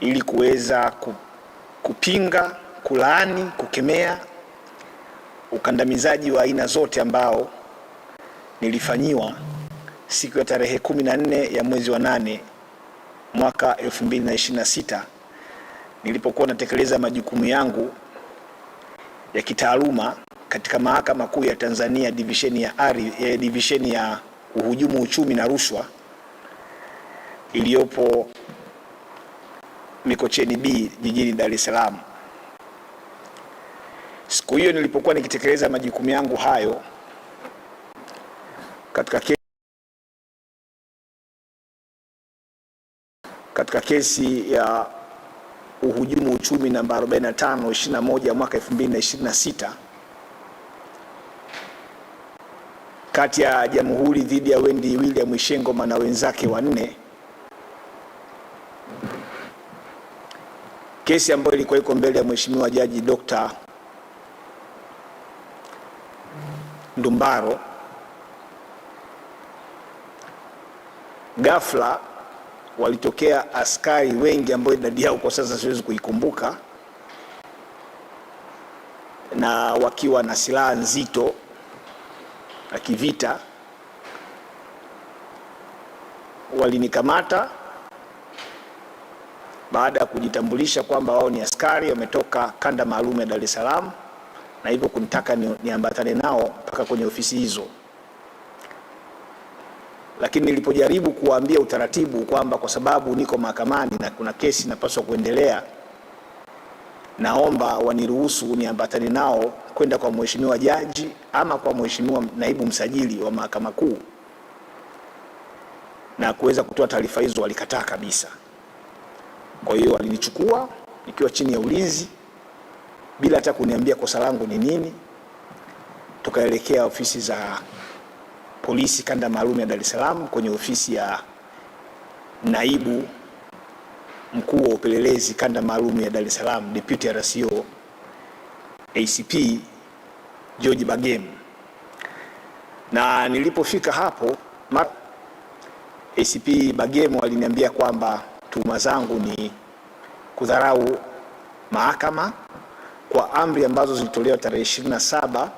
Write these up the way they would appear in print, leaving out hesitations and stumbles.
ili kuweza kupinga, kulaani, kukemea ukandamizaji wa aina zote ambao nilifanyiwa siku ya tarehe 14 ya mwezi wa 8 mwaka 2026 nilipokuwa natekeleza majukumu yangu ya kitaaluma katika Mahakama Kuu ya Tanzania divisheni ya uhujumu uchumi na rushwa iliyopo Mikocheni B jijini Dar es Salaam. Siku hiyo nilipokuwa nikitekeleza majukumu yangu hayo katika kesi ya uhujumu uchumi namba 45/21 mwaka 2026 kati ya Jamhuri dhidi ya Wendy William Ishengoma na wenzake wanne, kesi ambayo ilikuwa iko mbele ya Mheshimiwa Jaji Dr. Ndumbaro. Ghafla walitokea askari wengi ambao idadi yao kwa sasa siwezi kuikumbuka, na wakiwa na silaha nzito na kivita, walinikamata baada ya kujitambulisha kwamba wao ni askari wametoka kanda maalum ya Dar es Salaam, na hivyo kunitaka niambatane nao mpaka kwenye ofisi hizo. Lakini nilipojaribu kuwaambia utaratibu kwamba kwa sababu niko mahakamani na kuna kesi inapaswa kuendelea, naomba waniruhusu niambatane nao kwenda kwa Mheshimiwa Jaji ama kwa Mheshimiwa Naibu Msajili wa Mahakama Kuu na kuweza kutoa taarifa hizo, walikataa kabisa. Kwa hiyo walinichukua nikiwa chini ya ulinzi bila hata kuniambia kosa langu ni nini. Tukaelekea ofisi za polisi kanda maalum ya Dar es Salaam, kwenye ofisi ya Naibu Mkuu wa Upelelezi kanda maalum ya Dar es Salaam, Deputy RCO ACP George Bagem. Na nilipofika hapo, ACP Bagem aliniambia kwamba tuhuma zangu ni kudharau mahakama kwa amri ambazo zilitolewa tarehe 27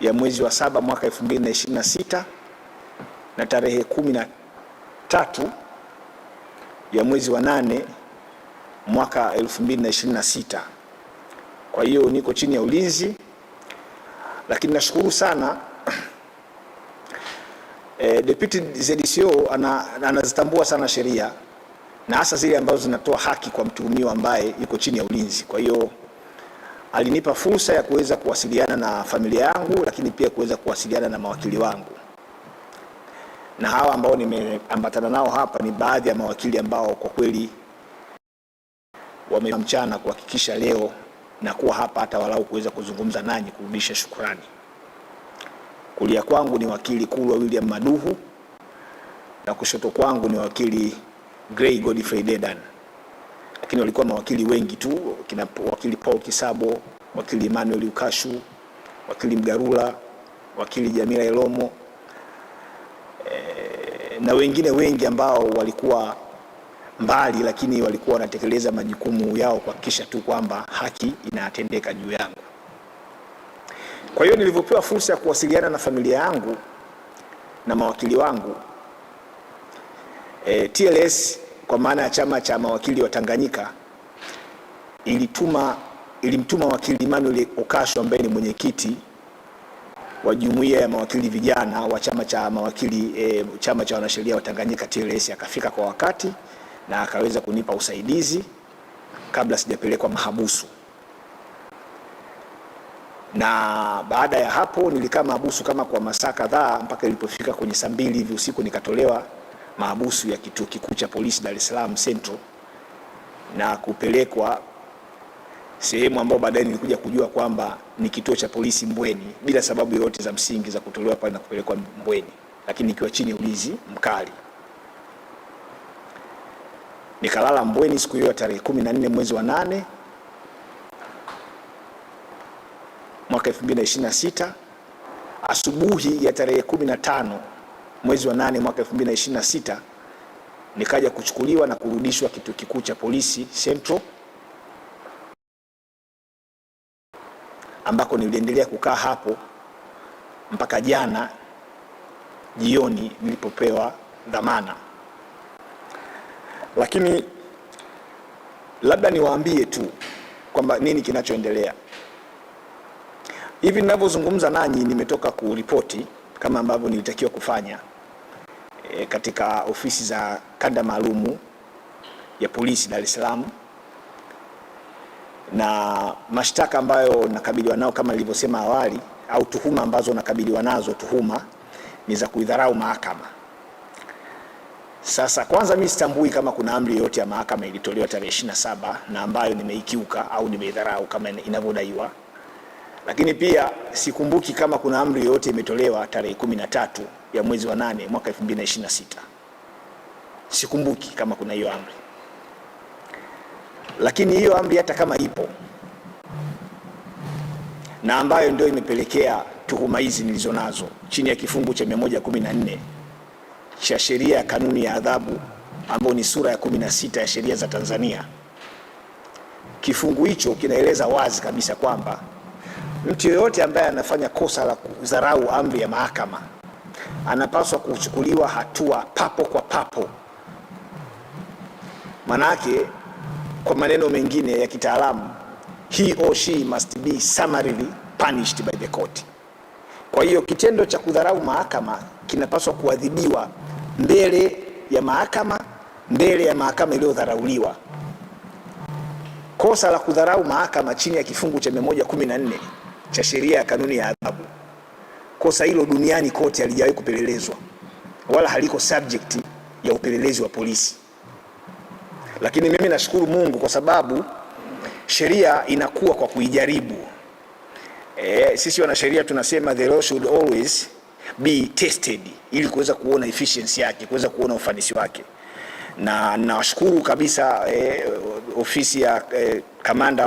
ya mwezi wa 7 mwaka 2026 na tarehe 13 ya mwezi wa 8 mwaka 2026. Kwa hiyo niko chini ya ulinzi, lakini nashukuru sana Deputy ZCO anazitambua sana sheria na hasa zile ambazo zinatoa haki kwa mtuhumiwa ambaye yuko chini ya ulinzi. Kwa hiyo alinipa fursa ya kuweza kuwasiliana na familia yangu, lakini pia kuweza kuwasiliana na mawakili wangu. Na hawa ambao nimeambatana nao hapa ni baadhi ya mawakili ambao kwa kweli wamemchana kuhakikisha leo na kuwa hapa hata walau kuweza kuzungumza nanyi, kurudisha shukrani. Kulia kwangu ni wakili Kulwa William Maduhu na kushoto kwangu ni wakili Gray Godfrey Dedan. Lakini walikuwa mawakili wengi tu, kina wakili Paul Kisabo, wakili Emmanuel Ukashu, wakili Mgarula, wakili Jamila Elomo, na wengine wengi ambao walikuwa mbali, lakini walikuwa wanatekeleza majukumu yao kuhakikisha tu kwamba haki inatendeka juu yangu. Kwa hiyo nilivyopewa fursa ya kuwasiliana na familia yangu na mawakili wangu, TLS kwa maana ya chama cha mawakili wa Tanganyika ilimtuma wakili Emmanuel Ukashu ambaye ni mwenyekiti wa jumuiya ya mawakili vijana wa chama cha mawakili chama cha wanasheria wa Tanganyika TLS. Akafika kwa wakati na akaweza kunipa usaidizi kabla sijapelekwa mahabusu. Na baada ya hapo nilikaa mahabusu kama kwa masaa kadhaa mpaka ilipofika kwenye saa 2 hivi usiku nikatolewa mahabusu ya kituo kikuu cha polisi Dar es Salaam Central na kupelekwa sehemu ambayo baadaye nilikuja kujua kwamba ni kituo cha polisi Mbweni, bila sababu yoyote za msingi za kutolewa pale na kupelekwa Mbweni, lakini nikiwa chini ya ulinzi mkali. Nikalala Mbweni siku hiyo tarehe 14 mwezi wa 8 mwaka 2026. Asubuhi ya tarehe 15 mwezi wa 8 mwaka 2026 nikaja kuchukuliwa na kurudishwa kituo kikuu cha polisi Central, ambako niliendelea kukaa hapo mpaka jana jioni nilipopewa dhamana. Lakini labda niwaambie tu kwamba nini kinachoendelea. Hivi ninavyozungumza nanyi nimetoka kuripoti kama ambavyo nilitakiwa kufanya katika ofisi za kanda maalumu ya polisi Dar es Salaam, na mashtaka ambayo nakabiliwa nao kama nilivyosema awali, au tuhuma ambazo nakabiliwa nazo, tuhuma ni za kuidharau mahakama. Sasa kwanza mimi sitambui kama kuna amri yote ya mahakama ilitolewa tarehe 27 na ambayo nimeikiuka au nimeidharau kama inavyodaiwa. Lakini pia sikumbuki kama kuna amri yote imetolewa tarehe 13 ya mwezi wa 8 mwaka 2026. Sikumbuki kama kuna hiyo amri. Lakini hiyo amri hata kama ipo, na ambayo ndio imepelekea tuhuma hizi nilizonazo chini ya kifungu cha 114 cha sheria ya kanuni ya adhabu, ambayo ni sura ya 16 ya sheria za Tanzania. Kifungu hicho kinaeleza wazi kabisa kwamba mtu yeyote ambaye anafanya kosa la kudharau amri ya mahakama anapaswa kuchukuliwa hatua papo kwa papo. Manake kwa maneno mengine ya kitaalamu, he or she must be summarily punished by the court. Kwa hiyo kitendo cha kudharau mahakama kinapaswa kuadhibiwa mbele ya mahakama iliyodharauliwa. Kosa la kudharau mahakama chini ya kifungu cha 114 cha sheria ya kanuni ya adhabu, kosa hilo duniani kote halijawahi kupelelezwa wala haliko subject ya upelelezi wa polisi. Lakini mimi nashukuru Mungu kwa sababu sheria inakuwa kwa kuijaribu. Sisi wanasheria tunasema the law should always be tested, ili kuweza kuona efficiency yake, kuweza kuona ufanisi wake. Na nawashukuru kabisa ofisi ya kamanda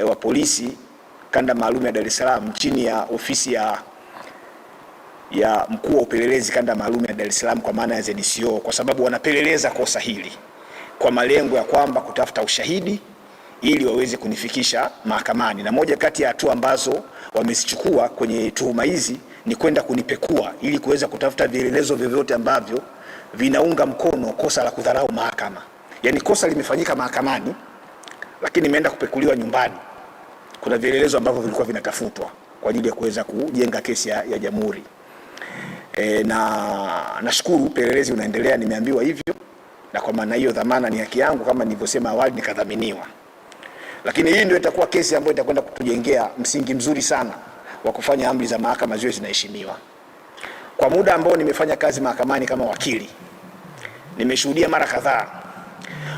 wa polisi kanda maalum ya Dar es Salaam chini ya ofisi ya mkuu wa upelelezi kanda maalum ya Dar es Salaam kwa maana ya ZDCO, kwa sababu wanapeleleza kosa hili kwa malengo ya kwamba kutafuta ushahidi ili waweze kunifikisha mahakamani. Na moja kati ya hatua ambazo wamezichukua kwenye tuhuma hizi ni kwenda kunipekua ili kuweza kutafuta vielelezo vyovyote ambavyo vinaunga mkono kosa la kudharau mahakama. Yaani kosa limefanyika mahakamani lakini imeenda kupekuliwa nyumbani. Kuna vielelezo ambavyo vilikuwa vinatafutwa kwa ajili ya kuweza kujenga kesi ya jamhuri. Na nashukuru upelelezi unaendelea, nimeambiwa hivyo, na kwa maana hiyo dhamana ni haki yangu kama nilivyosema awali, nikadhaminiwa. Lakini hii ndio itakuwa kesi ambayo itakwenda kutujengea msingi mzuri sana wa kufanya amri za mahakama ziwe zinaheshimiwa. Kwa muda ambao nimefanya kazi mahakamani kama wakili, nimeshuhudia mara kadhaa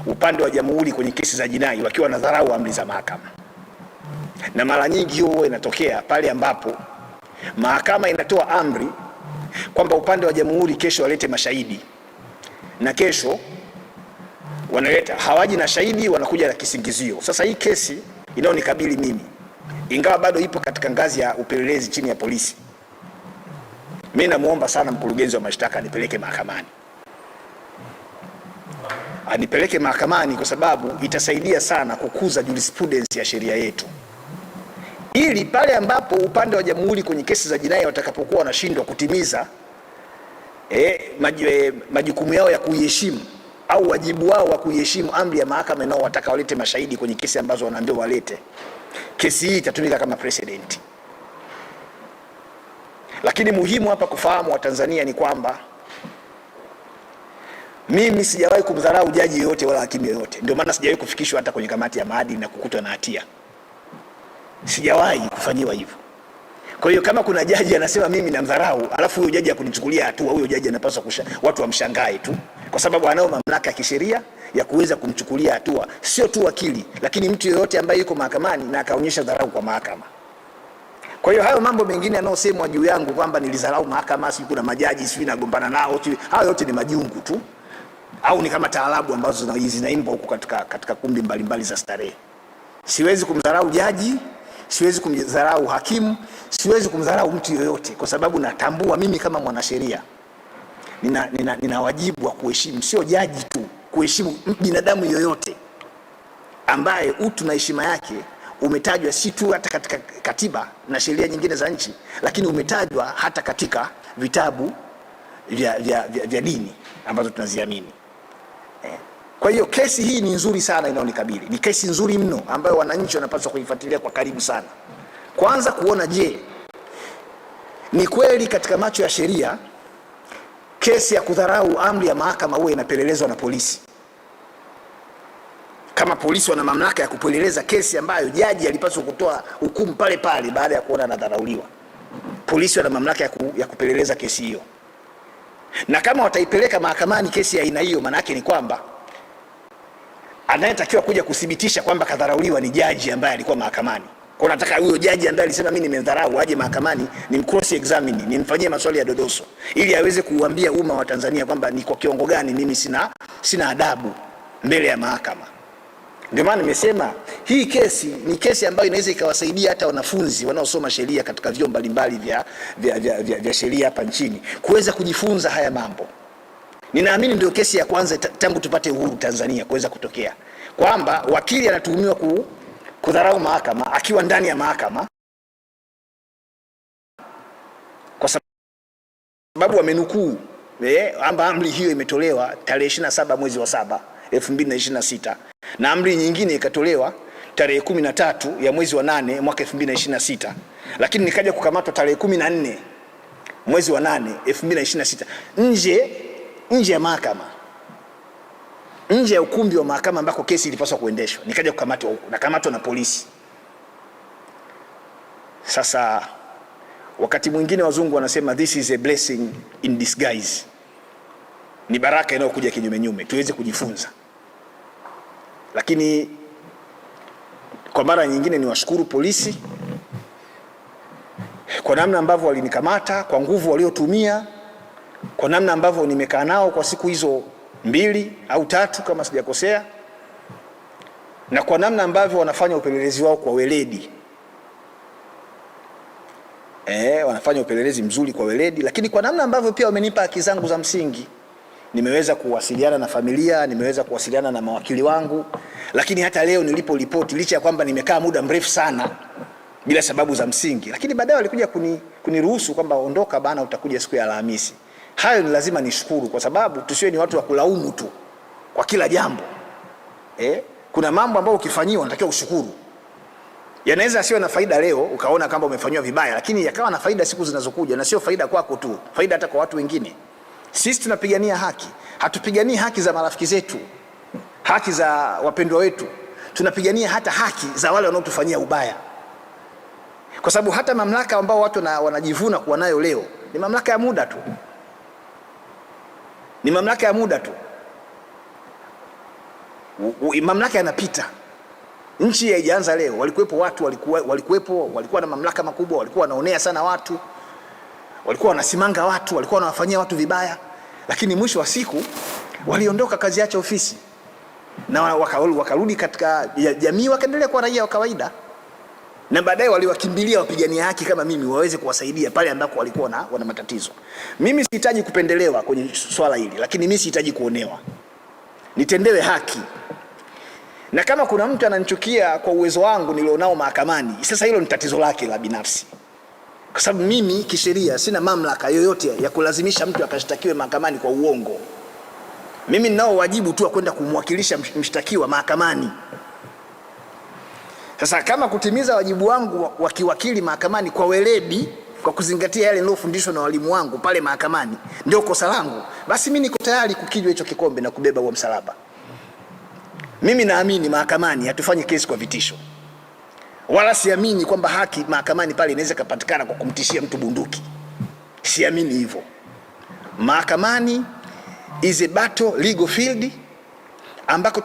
upande wa jamhuri kwenye kesi za jinai wakiwa wanadharau amri za mahakama. Na mara nyingi hiyo inatokea pale ambapo mahakama inatoa amri kwamba upande wa jamhuri kesho walete mashahidi, na kesho wanaleta hawaji na shahidi, wanakuja na kisingizio. Sasa hii kesi inayonikabili mimi, ingawa bado ipo katika ngazi ya upelelezi chini ya polisi, mimi namuomba sana mkurugenzi wa mashtaka anipeleke mahakamani. Anipeleke mahakamani kwa sababu itasaidia sana kukuza jurisprudence ya sheria yetu, ili pale ambapo upande wa jamhuri kwenye kesi za jinai watakapokuwa wanashindwa kutimiza majukumu yao ya kuiheshimu au wajibu wao wa kuiheshimu amri ya mahakama nao wataka walete mashahidi kwenye kesi ambazo wanaambiwa walete, kesi hii itatumika kama precedent. Lakini muhimu hapa kufahamu wa Tanzania ni kwamba mimi sijawahi kumdharau jaji yoyote wala hakimu yoyote. Ndio maana sijawahi kufikishwa hata kwenye kamati ya maadili na kukutwa na hatia. Sijawahi kufanyiwa hivyo. Kwa hiyo kama kuna jaji anasema mimi namdharau, alafu huyo jaji akunichukulia hatua, huyo jaji anapaswa watu wamshangae tu, kwa sababu anao mamlaka ya kisheria ya kuweza kumchukulia hatua, sio tu wakili, lakini mtu yeyote ambaye yuko mahakamani na akaonyesha dharau kwa mahakama. Kwa hiyo hayo mambo mengine yanayosemwa juu yangu kwamba nilidharau mahakama, si kuna majaji sisi nagombana nao, hayo yote ni majungu tu, au ni kama taarabu ambazo zinaimba huko katika kumbi mbalimbali za starehe. Siwezi kumdharau jaji, siwezi kumdharau hakimu, siwezi kumdharau mtu yoyote, kwa sababu natambua mimi kama mwanasheria nina wajibu wa kuheshimu, sio jaji tu, kuheshimu binadamu yoyote ambaye utu na heshima yake umetajwa si tu hata katika katiba na sheria nyingine za nchi, lakini umetajwa hata katika vitabu vya dini ambazo tunaziamini. Kwa hiyo kesi hii ni nzuri sana inaonikabili. Ni kesi nzuri mno ambayo wananchi wanapaswa kuifuatilia kwa karibu sana. Kwanza kuona, je, ni kweli katika macho ya sheria kesi ya kudharau amri ya mahakama huwa inapelelezwa na polisi? Kama polisi wana mamlaka ya kupeleleza kesi ambayo jaji alipaswa kutoa hukumu pale pale baada ya kuona anadharauliwa, polisi wana mamlaka ya kupeleleza kesi hiyo. Na kama wataipeleka mahakamani kesi ya aina hiyo, maana yake ni kwamba anayetakiwa kuja kuthibitisha kwamba kadharauliwa ni jaji ambaye alikuwa mahakamani. Kwa nataka huyo jaji ambaye alisema mimi nimedharau aje mahakamani, ni cross examine, nimfanyie maswali ya dodoso ili aweze kuambia umma wa Tanzania kwamba ni kwa kiwango gani mimi sina adabu mbele ya mahakama. Ndio maana nimesema hii kesi ni kesi ambayo inaweza ikawasaidia hata wanafunzi wanaosoma sheria katika vyuo mbalimbali vya sheria hapa nchini kuweza kujifunza haya mambo. Ninaamini ndio kesi ya kwanza tangu tupate uhuru Tanzania kuweza kutokea kwamba wakili anatuhumiwa kudharau mahakama akiwa ndani ya mahakama kwa sababu wamenukuu amba amri hiyo imetolewa tarehe 27 mwezi wa 7 2026 na amri nyingine ikatolewa tarehe 13 ya mwezi wa 8 mwaka 2026, lakini nikaja kukamatwa tarehe 14 mwezi wa 8 2026 nje ya mahakama, nje ya ukumbi wa mahakama ambako kesi ilipaswa kuendeshwa. Nikaja kukamatwa huko, nakamatwa na polisi. Sasa wakati mwingine wazungu wanasema this is a blessing in disguise, ni baraka inayokuja kinyume nyume, tuweze kujifunza. Lakini kwa mara nyingine ni washukuru polisi kwa namna ambavyo walinikamata, kwa nguvu waliotumia, kwa namna ambavyo nimekaa nao kwa siku hizo 2 au 3 kama sijakosea, na kwa namna ambavyo wanafanya upelelezi wao kwa weledi. Wanafanya upelelezi mzuri kwa weledi, lakini kwa namna ambavyo pia wamenipa haki zangu za msingi. Nimeweza kuwasiliana na familia, nimeweza kuwasiliana na mawakili wangu, lakini hata leo nilipo ripoti, licha ya kwamba nimekaa muda mrefu sana bila sababu za msingi, lakini baadaye walikuja kuniruhusu kwamba ondoka bana, utakuja siku ya Alhamisi. Hayo ni lazima nishukuru, kwa sababu tusiwe ni watu wa kulaumu tu kwa kila jambo. Kuna mambo ambayo ukifanyiwa unatakiwa ushukuru. Yanaweza asiwe na faida leo ukaona kama umefanywa vibaya, lakini yakawa na faida siku zinazokuja, na sio faida kwako tu, faida hata kwa watu wengine. Sisi tunapigania haki, hatupiganii haki za marafiki zetu, haki za wapendwa wetu, tunapigania hata haki za wale wanaotufanyia ubaya. Kwa sababu hata mamlaka ambao watu wanajivuna kuwa nayo leo ni mamlaka ya muda tu. Ni mamlaka ya muda tu. Mamlaka yanapita. Nchi haijaanza leo. Walikuwepo watu walikuwa na mamlaka makubwa, walikuwa wanaonea sana watu, walikuwa wanasimanga watu, walikuwa wanawafanyia watu vibaya, lakini mwisho wa siku waliondoka, kazi yake ofisi, na wakarudi katika jamii, wakaendelea kuwa raia wa kawaida, na baadaye waliwakimbilia wapigania haki kama mimi waweze kuwasaidia pale ambako walikuwa wana matatizo. Mimi sihitaji kupendelewa kwenye swala hili, lakini mimi sihitaji kuonewa. Nitendewe haki. Na kama kuna mtu ananichukia kwa uwezo wangu nilionao mahakamani, sasa hilo ni tatizo lake la binafsi. Kwa sababu mimi kisheria sina mamlaka yoyote ya kulazimisha mtu akashtakiwe mahakamani kwa uongo. Mimi ninao wajibu tu wa kwenda kumwakilisha mshtakiwa mahakamani. Sasa kama kutimiza wajibu wangu wa kiwakili mahakamani kwa weledi, kwa kuzingatia yale nilofundishwa na walimu wangu pale mahakamani, ndio kosa langu, basi mimi niko tayari kukinywa hicho kikombe na kubeba huo msalaba. Mimi naamini mahakamani hatufanyi kesi kwa vitisho. Wala siamini kwamba haki mahakamani pale inaweza kupatikana kwa kumtishia mtu bunduki. Siamini hivyo. Mahakamani is a battle legal field ambako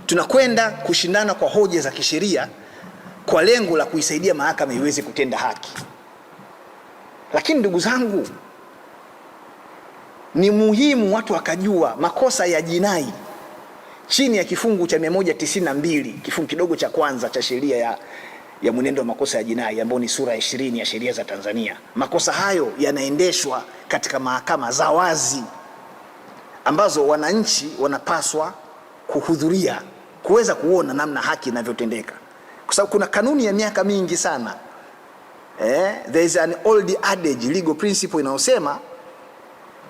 tunakwenda kushindana kwa hoja za kisheria kwa lengo la kuisaidia mahakama iweze kutenda haki. Lakini ndugu zangu, ni muhimu watu wakajua makosa ya jinai chini ya kifungu cha 192 kifungu kidogo cha kwanza cha sheria ya mwenendo wa makosa ya jinai ambayo ni sura ya 20 ya sheria za Tanzania. Makosa hayo yanaendeshwa katika mahakama za wazi ambazo wananchi wanapaswa kuhudhuria kuweza kuona namna haki inavyotendeka, kwa sababu kuna kanuni ya miaka mingi sana. There is an old adage, legal principle inayosema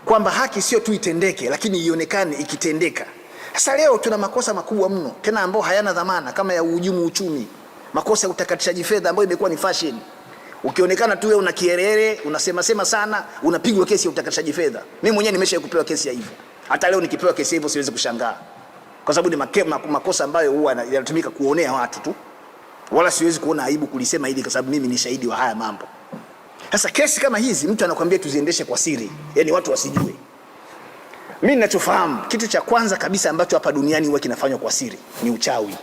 kwamba haki sio tu itendeke lakini ionekane ikitendeka. Sasa leo tuna makosa makubwa mno tena ambao hayana dhamana, kama ya uhujumu uchumi, makosa ya utakatishaji fedha ambayo imekuwa ni fashion. Ukionekana tu wewe una kierere, unasema sana, unapigwa kesi ya utakatishaji fedha. Mimi mwenyewe nimeshakupewa kesi ya hivyo. Hata leo nikipewa kesi hivyo siwezi kushangaa, kwa sababu ni makosa ambayo huwa yanatumika kuonea watu tu, wala siwezi kuona aibu kulisema hili kwa sababu mimi ni shahidi wa haya mambo. Sasa kesi kama hizi mtu anakuambia tuziendeshe kwa siri, yani watu wasijue. Mimi ninachofahamu, kitu cha kwanza kabisa ambacho hapa duniani huwa kinafanywa kwa siri ni uchawi.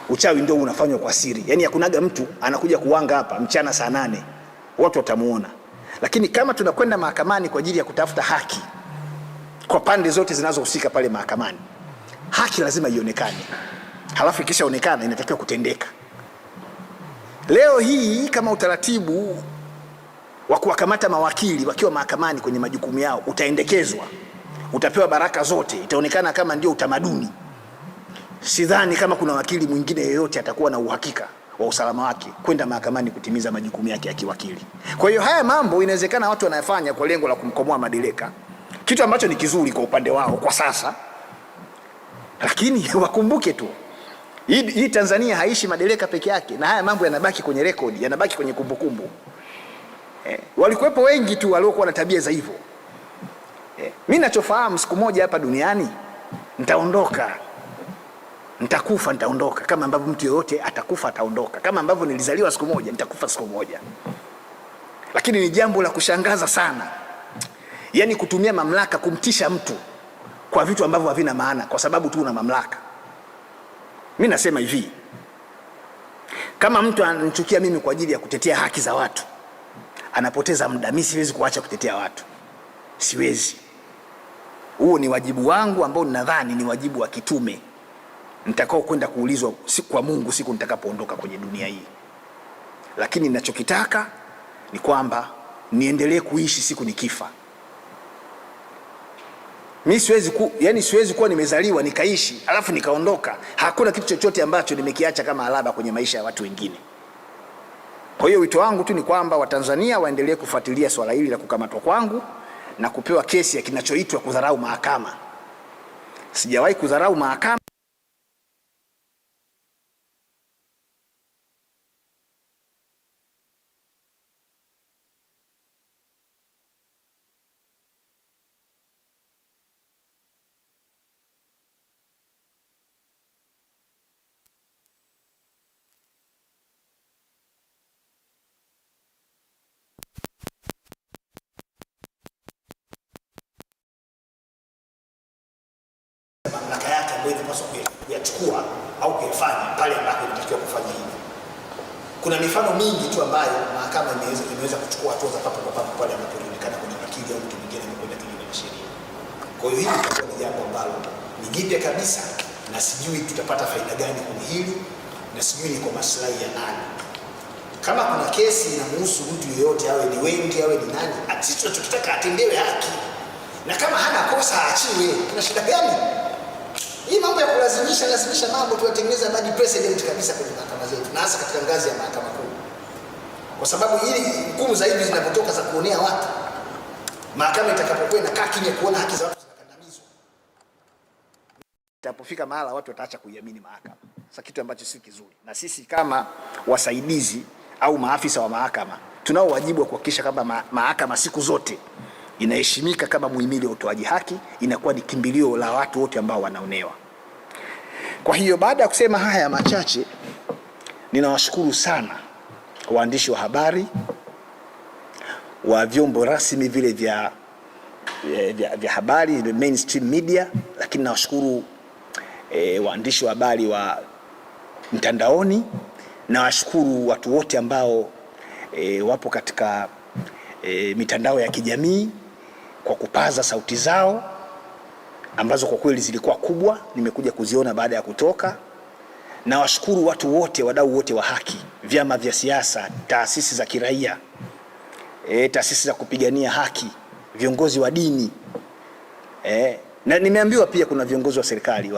Uchawi ndio unafanywa kwa siri. Yani hakunaga mtu anakuja kuwanga hapa mchana saa 8 watu watamuona. Lakini kama tunakwenda mahakamani kwa ajili ya kutafuta haki kwa pande zote zinazohusika pale mahakamani, haki lazima ionekane. Halafu ikishaonekana inatakiwa kutendeka. Leo hii kama utaratibu wa kuwakamata mawakili wakiwa mahakamani kwenye majukumu yao utaendekezwa, utapewa baraka zote, itaonekana kama ndio utamaduni, sidhani kama kuna wakili mwingine yeyote atakuwa na uhakika wa usalama wake kwenda mahakamani kutimiza majukumu yake ya kiwakili. Kwa hiyo haya mambo inawezekana watu wanayafanya kwa lengo la kumkomoa Madeleka, kitu ambacho ni kizuri kwa upande wao kwa sasa, lakini wakumbuke tu hii Tanzania haishi Madeleka peke yake, na haya mambo yanabaki kwenye rekodi, yanabaki kwenye kumbukumbu. Walikuwepo wengi tu waliokuwa na tabia za hivyo. Mimi ninachofahamu, siku moja hapa duniani nitaondoka, nitakufa, nitaondoka, kama ambavyo mtu yoyote atakufa ataondoka, kama ambavyo nilizaliwa siku moja nitakufa siku moja. Lakini ni jambo la kushangaza sana, yani kutumia mamlaka kumtisha mtu kwa vitu ambavyo havina maana kwa sababu tu una mamlaka. Mimi nasema hivi, kama mtu ananichukia mimi kwa ajili ya kutetea haki za watu, anapoteza muda. Mimi siwezi kuacha kutetea watu, siwezi. Huo ni wajibu wangu ambao ninadhani ni wajibu wa kitume nitakao kwenda kuulizwa siku kwa Mungu siku nitakapoondoka kwenye dunia hii. Lakini ninachokitaka ni kwamba niendelee kuishi siku nikifa. Mimi siwezi kuwa nimezaliwa nikaishi alafu nikaondoka. Hakuna kitu chochote ambacho nimekiacha kama alama kwenye maisha ya watu wengine. Kwa hiyo wito wangu tu ni kwamba Watanzania waendelee kufuatilia swala hili la kukamatwa kwangu na kupewa kesi ya kinachoitwa kudharau mahakama. Sijawahi kudharau mahakama. Mamlaka yake ambayo inapaswa kuyachukua au kuyafanya pale ambapo inatakiwa kufanya hivyo. Kuna mifano mingi tu ambayo mahakama imeweza kuchukua hatua za papo kwa papo pale ambapo inaonekana kuna wakili au mtu mwingine amekwenda kinyume na sheria. Kwa hiyo hili litakuwa ni jambo ambalo ni jipya kabisa, na sijui tutapata faida gani kwenye hili, na sijui ni kwa maslahi ya nani. Kama kuna kesi inamhusu mtu yeyote, awe ni wengi awe ni nani, sisi tunachotaka atendewe haki, na kama hana kosa aachiwe. Kuna shida gani? Hii mambo ya lazimisha mambo tuyatengeneza bad precedent kabisa kwenye mahakama zetu, na hasa katika ngazi ya mahakama kuu. Kwa sababu hili hukumu zaidi zinapotoka za kuonea watu, mahakama itakapokuwa inakaa kimya kuona haki za watu zinakandamizwa, itapofika mahala watu wataacha kuiamini mahakama. Sasa kitu ambacho si kizuri, na sisi kama wasaidizi au maafisa wa mahakama tunao wajibu wa kuhakikisha kwamba mahakama siku zote inaheshimika kama muhimili wa utoaji haki, inakuwa ni kimbilio la watu wote ambao wanaonewa. Kwa hiyo baada ya kusema haya machache, ninawashukuru sana waandishi wa habari wa vyombo rasmi vile vya habari, the mainstream media, lakini nawashukuru waandishi wa habari wa mtandaoni, nawashukuru watu wote ambao wapo katika mitandao ya kijamii kwa kupaza sauti zao ambazo kwa kweli zilikuwa kubwa, nimekuja kuziona baada ya kutoka. na washukuru watu wote, wadau wote wa haki, vyama vya siasa, taasisi za kiraia, taasisi za kupigania haki, viongozi wa dini, na nimeambiwa pia kuna viongozi wa serikali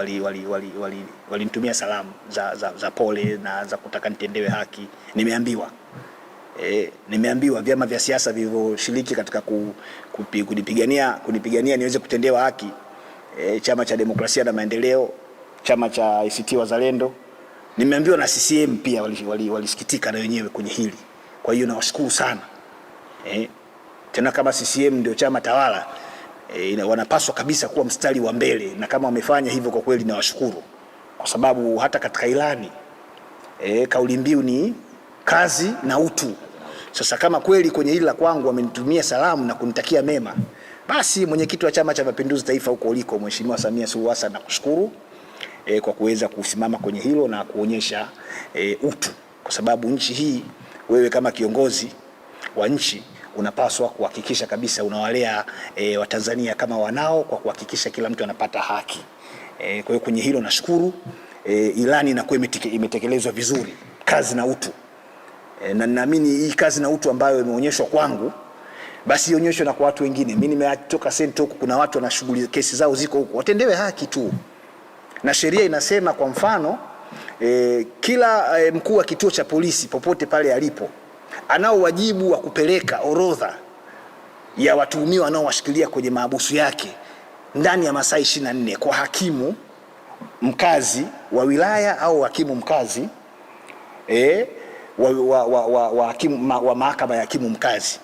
walinitumia salamu za pole na za kutaka nitendewe haki. Nimeambiwa vyama vya siasa vilivyoshiriki katika kunipigania niweze kutendewa haki, Chama cha Demokrasia na Maendeleo, chama cha ACT Wazalendo, nimeambiwa na CCM pia walisikitika na wenyewe kwenye hili. Kwa hiyo nawashukuru sana. Tena kama CCM ndio chama tawala, wanapaswa kabisa kuwa mstari wa mbele, na kama wamefanya hivyo kwa kweli nawashukuru, kwa sababu hata katika ilani kauli mbiu ni kazi na utu. Sasa kama kweli kwenye hili la kwangu wamenitumia salamu na kunitakia mema, basi mwenyekiti wa Chama cha Mapinduzi Taifa huko uliko, Mheshimiwa Samia Suluhu Hassan, nakushukuru kwa kuweza kusimama kwenye hilo na kuonyesha utu, kwa sababu nchi hii, wewe kama kiongozi wa nchi unapaswa kuhakikisha kabisa unawalea Watanzania kama wanao, kwa kuhakikisha kila mtu anapata haki. Kwa hiyo kwenye hilo nashukuru. Ilani inakuwa imetekelezwa vizuri, kazi na utu. Na naamini hii kazi na utu ambayo imeonyeshwa kwangu, basi ionyeshwe na kwa watu wengine. Mimi nimetoka sento huko, kuna watu wanashughuli kesi zao ziko huko, watendewe haki tu. Na sheria inasema kwa mfano kila mkuu wa kituo cha polisi popote pale alipo anao wajibu wa kupeleka orodha ya watuhumiwa wanaowashikilia kwenye mahabusu yake ndani ya masaa 24 kwa hakimu mkazi wa wilaya au hakimu mkazi wa mahakama ya hakimu mkazi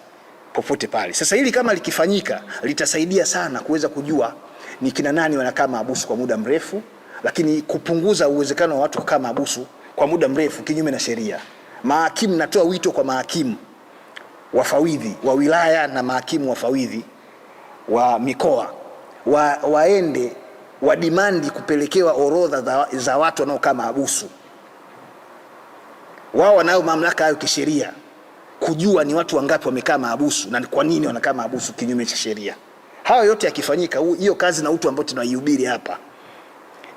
popote pale. Sasa hili kama likifanyika litasaidia sana kuweza kujua ni kina nani wanakaa mahabusu kwa muda mrefu, lakini kupunguza uwezekano wa watu kukaa mahabusu kwa muda mrefu kinyume na sheria. Mahakimu, natoa wito kwa mahakimu wafawidhi wa wilaya na mahakimu wafawidhi wa mikoa waende wadimandi kupelekewa orodha za watu wanaokaa mahabusu. Wao wanayo mamlaka hayo kisheria kujua ni watu wangapi wamekaa mahabusu na kwa nini wanakaa mahabusu kinyume cha sheria. Hayo yote yakifanyika, hiyo kazi na utu ambayo tunaihubiri hapa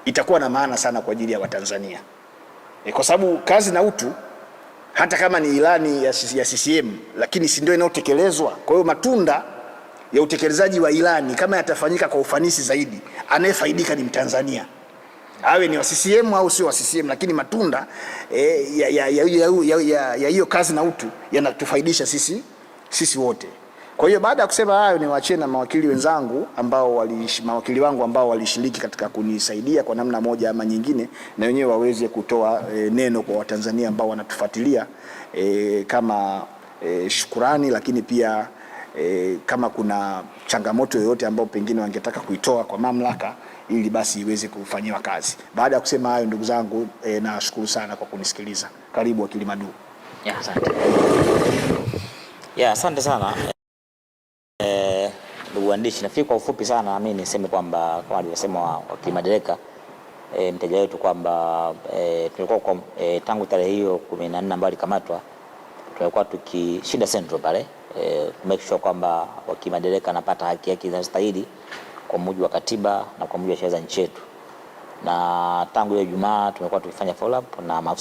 itakuwa na maana sana kwa ajili ya Watanzania. Kwa sababu kazi na utu, hata kama ni ilani ya CCM, lakini si ndio inayotekelezwa. Kwa hiyo matunda ya utekelezaji wa ilani kama yatafanyika kwa ufanisi zaidi, anayefaidika ni Mtanzania, awe ni wa CCM au sio wa CCM, lakini matunda ya hiyo kazi na utu yanatufaidisha sisi wote. Kwa hiyo baada ya kusema hayo, niwaachie na mawakili wenzangu mawakili wangu ambao walishiriki katika kunisaidia kwa namna moja ama nyingine, na wenyewe waweze kutoa neno kwa Watanzania ambao wanatufuatilia kama shukurani, lakini pia kama kuna changamoto yoyote ambayo pengine wangetaka kuitoa kwa mamlaka ili basi iweze kufanyiwa kazi. Baada ya kusema hayo, ndugu zangu, nashukuru sana kwa kunisikiliza. Karibu wakili Madu. Asante. Asante sana. Ndugu waandishi, nafikiri kwa ufupi sana mimi niseme kwamba kama alivyosema wakili Madereka, mteja wetu, kwamba tulikuwa tangu tarehe hiyo 14 ambayo alikamatwa, tulikuwa tukishinda Central pale make sure kwamba wakili Madereka anapata haki yake inayostahili kwa mujibu wa katiba na kwa mujibu wa sheria za nchi yetu. Na tangu hiyo Ijumaa tumekuwa tukifanya follow up na maafisa